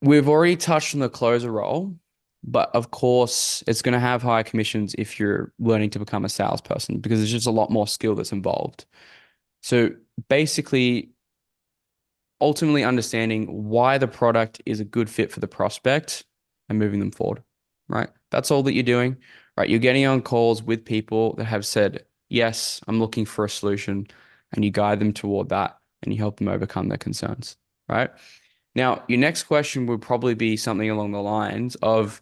We've already touched on the closer role, but of course, it's going to have higher commissions if you're learning to become a salesperson because there's just a lot more skill that's involved. So basically, ultimately understanding why the product is a good fit for the prospect and moving them forward, right? That's all that you're doing, right? You're getting on calls with people that have said, yes, I'm looking for a solution, and you guide them toward that and you help them overcome their concerns, right? Now, your next question would probably be something along the lines of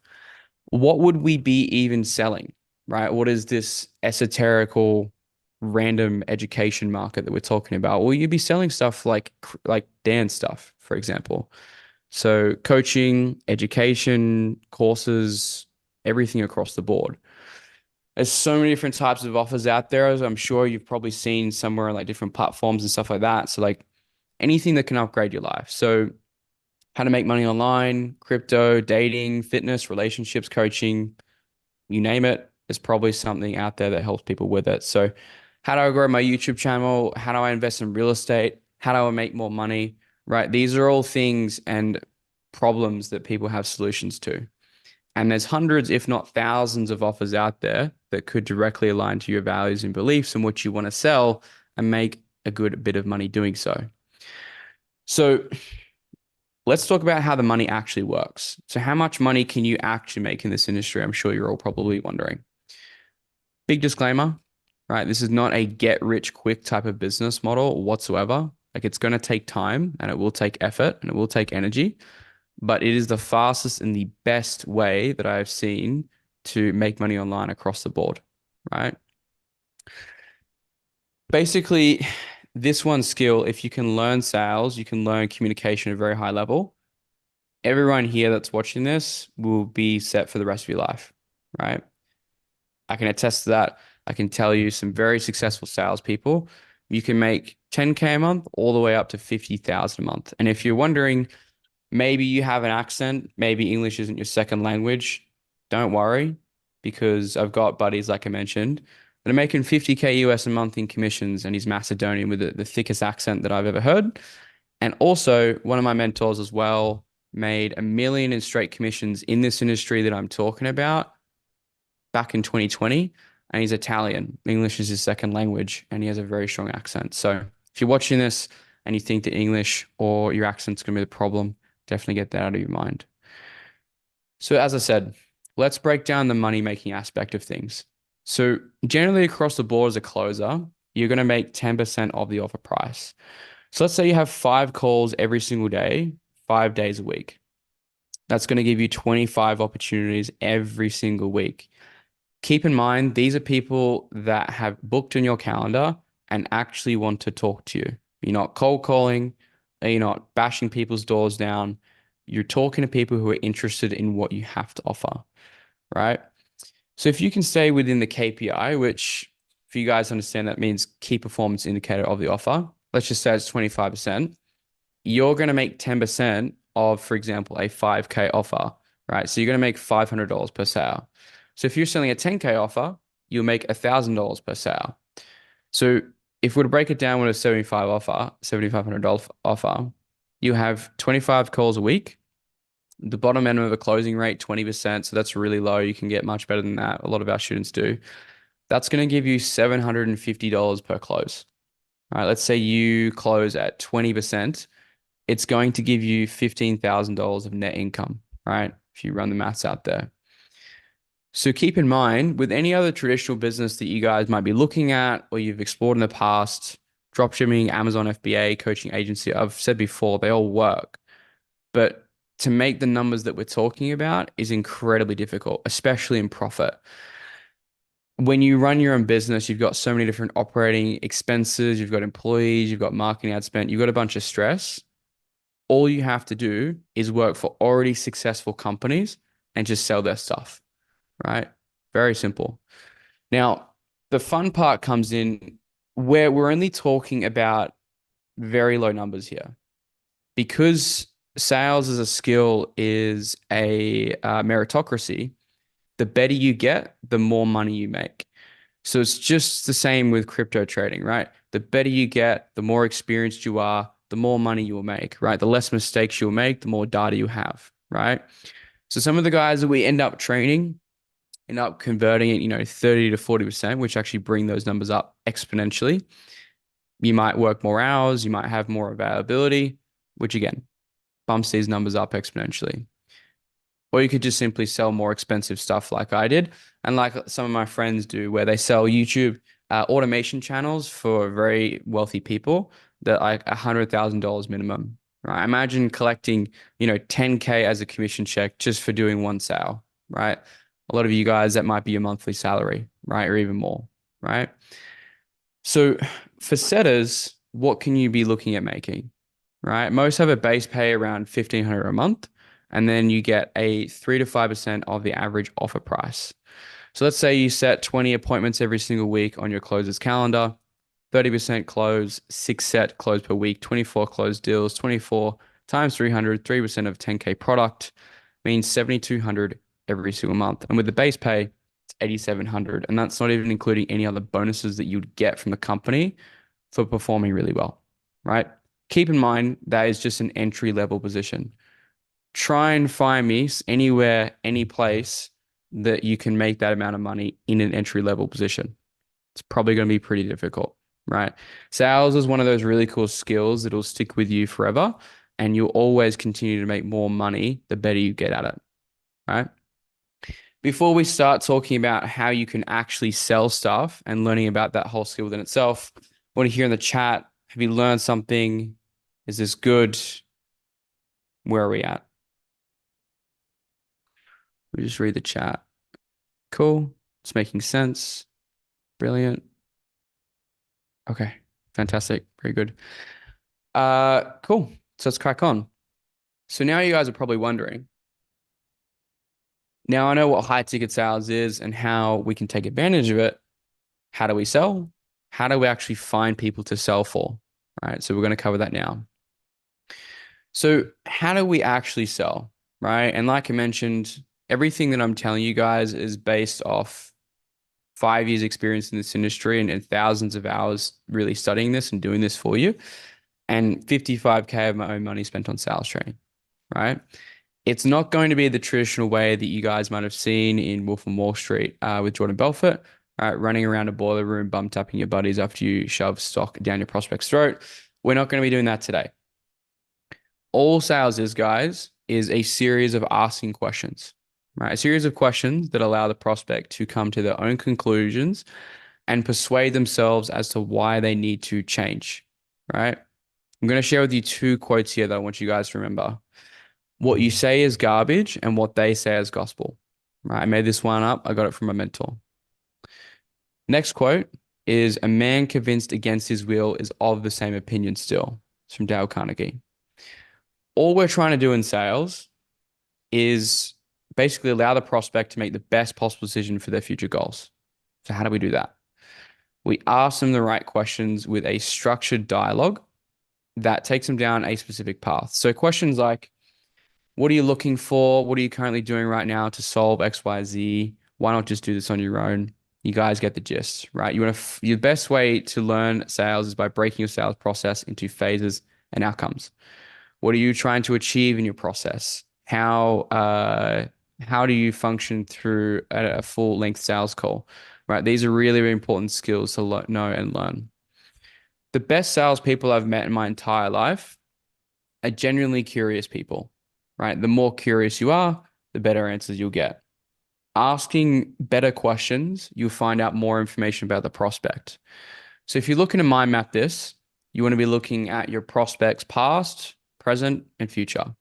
what would we be even selling, right? What is this esoterical random education market that we're talking about? Well, you'd be selling stuff like Dan's stuff, for example. So coaching, education, courses, everything across the board. There's so many different types of offers out there, as I'm sure you've probably seen somewhere on like different platforms and stuff like that. So like anything that can upgrade your life. So how to make money online, crypto, dating, fitness, relationships, coaching, you name it, there's probably something out there that helps people with it. So, how do I grow my YouTube channel? How do I invest in real estate? How do I make more money? Right? These are all things and problems that people have solutions to. And there's hundreds, if not thousands, of offers out there that could directly align to your values and beliefs and what you want to sell and make a good bit of money doing so. So, let's talk about how the money actually works. So, how much money can you actually make in this industry? I'm sure you're all probably wondering. Big disclaimer, right? This is not a get rich quick type of business model whatsoever. Like, it's going to take time and it will take effort and it will take energy, but it is the fastest and the best way that I've seen to make money online across the board, right? Basically, this one skill, if you can learn sales, you can learn communication at a very high level. Everyone here that's watching this will be set for the rest of your life, right? I can attest to that. I can tell you some very successful salespeople. You can make 10K a month all the way up to 50,000 a month. And if you're wondering, maybe you have an accent, maybe English isn't your second language, don't worry, because I've got buddies, like I mentioned, that are making 50K US a month in commissions, and he's Macedonian with the thickest accent that I've ever heard. And also, one of my mentors as well made 1 million in straight commissions in this industry that I'm talking about back in 2020. And he's Italian. English is his second language, and he has a very strong accent. So if you're watching this and you think that English or your accent's going to be the problem, definitely get that out of your mind. So, as I said, let's break down the money making aspect of things. So, generally across the board as a closer, you're going to make 10% of the offer price. So let's say you have 5 calls every single day, 5 days a week. That's going to give you 25 opportunities every single week. Keep in mind, these are people that have booked in your calendar and actually want to talk to you. You're not cold calling, you're not bashing people's doors down. You're talking to people who are interested in what you have to offer, right? So if you can stay within the KPI, which for you guys understand that means key performance indicator of the offer, let's just say it's 25%, you're going to make 10% of, for example, a 5K offer, right? So you're going to make $500 per sale. So if you're selling a 10K offer, you'll make $1,000 per sale. So if we were to break it down with a 75 offer, $7,500 offer, you have 25 calls a week. The bottom end of a closing rate, 20%. So that's really low. You can get much better than that. A lot of our students do. That's going to give you $750 per close. All right, let's say you close at 20%. It's going to give you $15,000 of net income, right? If you run the maths out there. So keep in mind, with any other traditional business that you guys might be looking at or you've explored in the past, dropshipping, Amazon FBA, coaching agency, I've said before, they all work. But to make the numbers that we're talking about is incredibly difficult, especially in profit. When you run your own business, you've got so many different operating expenses, you've got employees, you've got marketing ad spend, you've got a bunch of stress. All you have to do is work for already successful companies and just sell their stuff, right? Very simple. Now, the fun part comes in where we're only talking about very low numbers here. Because sales as a skill is a meritocracy, the better you get, the more money you make. So it's just the same with crypto trading, right? The better you get, the more experienced you are, the more money you will make, right? The less mistakes you'll make, the more data you have, right? So some of the guys that we end up training end up converting it, 30 to 40%, which actually bring those numbers up exponentially. You might work more hours, you might have more availability, which again bumps these numbers up exponentially. Or you could just simply sell more expensive stuff like I did, and like some of my friends do, where they sell YouTube automation channels for very wealthy people that like $100,000 minimum. Right? Imagine collecting, 10K as a commission check just for doing one sale, right? A lot of you guys, that might be your monthly salary, right? Or even more, right? So for setters, what can you be looking at making, right? Most have a base pay around 1,500 a month, and then you get a 3 to 5% of the average offer price. So let's say you set 20 appointments every single week on your closers calendar, 30% close, 6 set close per week, 24 closed deals, 24 times 300, 3% of 10K product means 7,200 every single month. And with the base pay, it's 8,700. And that's not even including any other bonuses that you'd get from the company for performing really well, right? Keep in mind that is just an entry level position. Try and find me anywhere, any place that you can make that amount of money in an entry level position. It's probably going to be pretty difficult, right? Sales is one of those really cool skills that'll stick with you forever, and you'll always continue to make more money the better you get at it, right? Before we start talking about how you can actually sell stuff and learning about that whole skill within itself, I want to hear in the chat, have you learned something? Is this good? Where are we at? We just read the chat. Cool. It's making sense. Brilliant. Okay. Fantastic. Very good. Cool. So let's crack on. So now you guys are probably wondering. Now I know what high ticket sales is and how we can take advantage of it. How do we sell? How do we actually find people to sell for? All right. So we're going to cover that now. So how do we actually sell? Right. And like I mentioned, everything that I'm telling you guys is based off 5 years experience in this industry and thousands of hours really studying this and doing this for you, and 55K of my own money spent on sales training, right? It's not going to be the traditional way that you guys might have seen in Wolf of Wall Street with Jordan Belfort, running around a boiler room, bum tapping your buddies after you shove stock down your prospect's throat. We're not going to be doing that today. All sales is, guys, is a series of asking questions, right? A series of questions that allow the prospect to come to their own conclusions and persuade themselves as to why they need to change, right? I'm going to share with you 2 quotes here that I want you guys to remember. What you say is garbage and what they say is gospel, right? I made this one up. I got it from a mentor. Next quote is, a man convinced against his will is of the same opinion still. It's from Dale Carnegie. All we're trying to do in sales is basically allow the prospect to make the best possible decision for their future goals. So how do we do that? We ask them the right questions with a structured dialogue that takes them down a specific path. So questions like, what are you looking for? What are you currently doing right now to solve XYZ? Why not just do this on your own? You guys get the gist, right? Your best way to learn sales is by breaking your sales process into phases and outcomes. What are you trying to achieve in your process? How do you function through a full length sales call, right? These are really, really important skills to know and learn. The best salespeople I've met in my entire life are genuinely curious people, right? The more curious you are, the better answers you'll get. Asking better questions, you'll find out more information about the prospect. So if you're looking to mind map this, you want to be looking at your prospect's past, present, and future.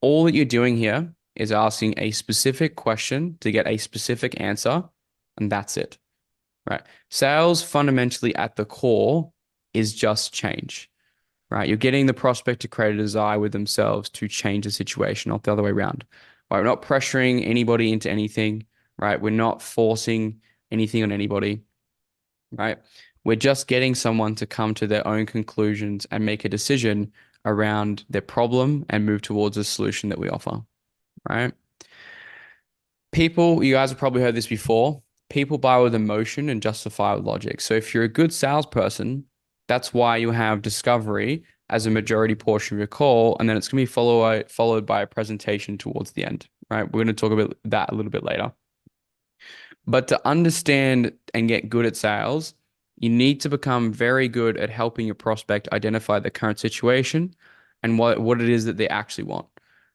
All that you're doing here is asking a specific question to get a specific answer, and that's it, right? Sales fundamentally at the core is just change, right? You're getting the prospect to create a desire with themselves to change the situation, not the other way around. Right? We're not pressuring anybody into anything, right? We're not forcing anything on anybody, right? We're just getting someone to come to their own conclusions and make a decision around their problem and move towards a solution that we offer, right? People, you guys have probably heard this before. People buy with emotion and justify with logic. So if you're a good salesperson, that's why you have discovery as a majority portion of your call, and then it's going to be followed by a presentation towards the end, right? We're going to talk about that a little bit later. But to understand and get good at sales, you need to become very good at helping your prospect identify the current situation and what it is that they actually want,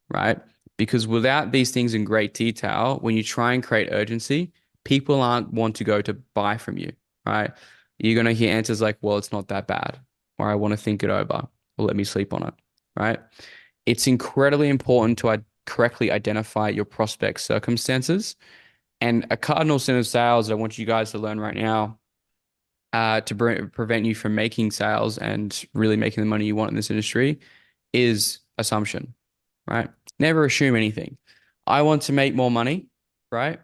right? Because without these things in great detail, when you try and create urgency, people aren't want to go to buy from you, right? You're going to hear answers like, well, it's not that bad, or I want to think it over, or let me sleep on it, right? It's incredibly important to correctly identify your prospect's circumstances, and a cardinal sin of sales I want you guys to learn right now, to prevent you from making sales and really making the money you want in this industry, is assumption, right? Never assume anything. I want to make more money, right?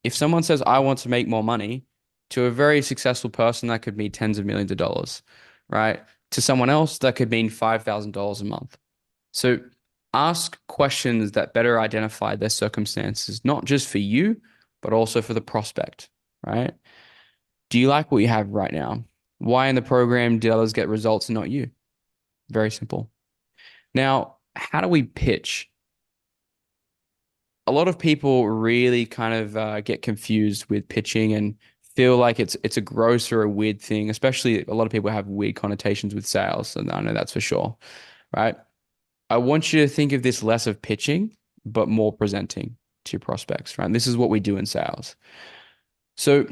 If someone says, I want to make more money, to a very successful person, that could mean tens of millions of dollars, right? To someone else, that could mean $5,000 a month. So ask questions that better identify their circumstances, not just for you, but also for the prospect, right? Do you like what you have right now? Why in the program did others get results and not you? Very simple. Now, how do we pitch? A lot of people really kind of get confused with pitching and feel like it's a gross or a weird thing, especially a lot of people have weird connotations with sales, and I know that's for sure, right? I want you to think of this less of pitching, but more presenting to your prospects, right? And this is what we do in sales. So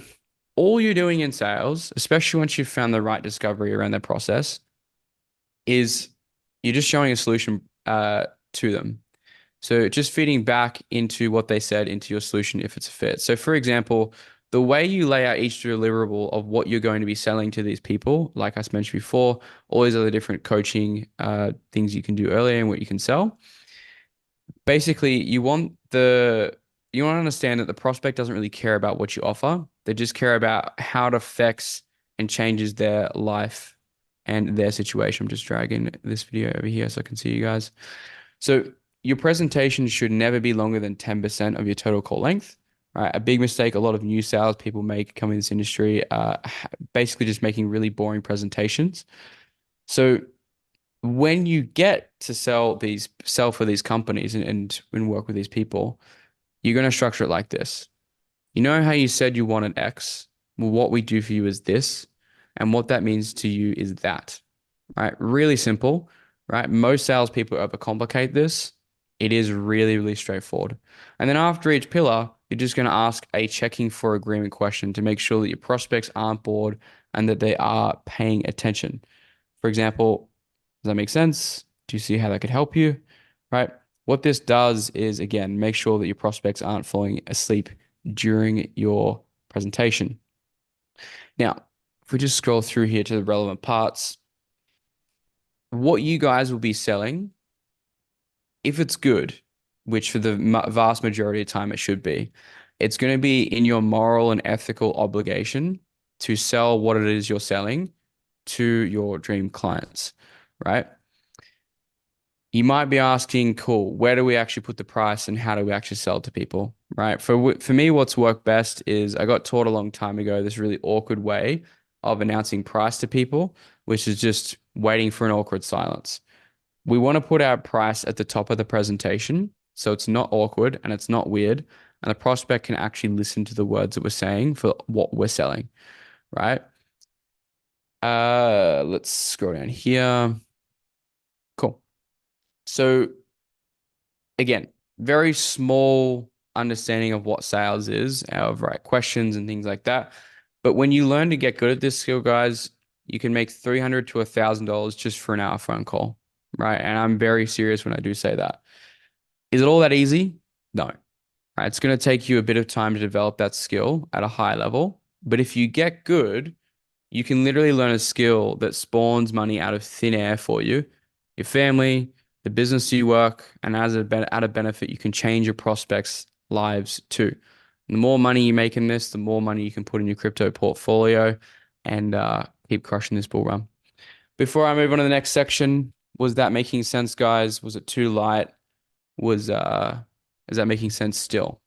all you're doing in sales, especially once you've found the right discovery around the process, is you're just showing a solution to them. So just feeding back into what they said into your solution if it's a fit. So for example, the way you lay out each deliverable of what you're going to be selling to these people, like I mentioned before, all these other different coaching things you can do earlier and what you can sell. Basically, you want to understand that the prospect doesn't really care about what you offer. They just care about how it affects and changes their life and their situation. I'm just dragging this video over here so I can see you guys. So your presentation should never be longer than 10% of your total call length. Right? A big mistake a lot of new sales people make coming in this industry, basically just making really boring presentations. So when you get to sell for these companies and work with these people, you're going to structure it like this. You know how you said you wanted X? Well, what we do for you is this, and what that means to you is that, right? Really simple, right? Most salespeople overcomplicate this. It is really, really straightforward. And then after each pillar, you're just going to ask a checking for agreement question to make sure that your prospects aren't bored and that they are paying attention. For example, does that make sense? Do you see how that could help you? Right? What this does is, again, make sure that your prospects aren't falling asleep during your presentation. Now, if we just scroll through here to the relevant parts, what you guys will be selling, if it's good, which for the vast majority of time it should be, it's going to be in your moral and ethical obligation to sell what it is you're selling to your dream clients, right? You might be asking, cool, where do we actually put the price and how do we actually sell to people, right? For me, what's worked best is I got taught a long time ago this really awkward way of announcing price to people, which is just waiting for an awkward silence. We want to put our price at the top of the presentation so it's not awkward and it's not weird, and the prospect can actually listen to the words that we're saying for what we're selling, right? Let's scroll down here. Cool. So again, very small understanding of what sales is, of right questions and things like that. But when you learn to get good at this skill, guys, you can make $300 to $1,000 just for an hour phone call, right? And I'm very serious when I do say that. Is it all that easy? No. Right? It's going to take you a bit of time to develop that skill at a high level. But if you get good, you can literally learn a skill that spawns money out of thin air for you, your family, the business you work, and as a added benefit, you can change your prospects' lives too. And the more money you make in this, the more money you can put in your crypto portfolio and keep crushing this bull run. Before I move on to the next section, was that making sense, guys? Was it too light? Is that making sense still?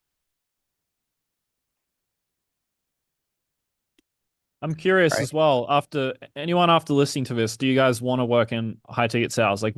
I'm curious right? as well. After listening to this, do you guys want to work in high ticket sales? Like,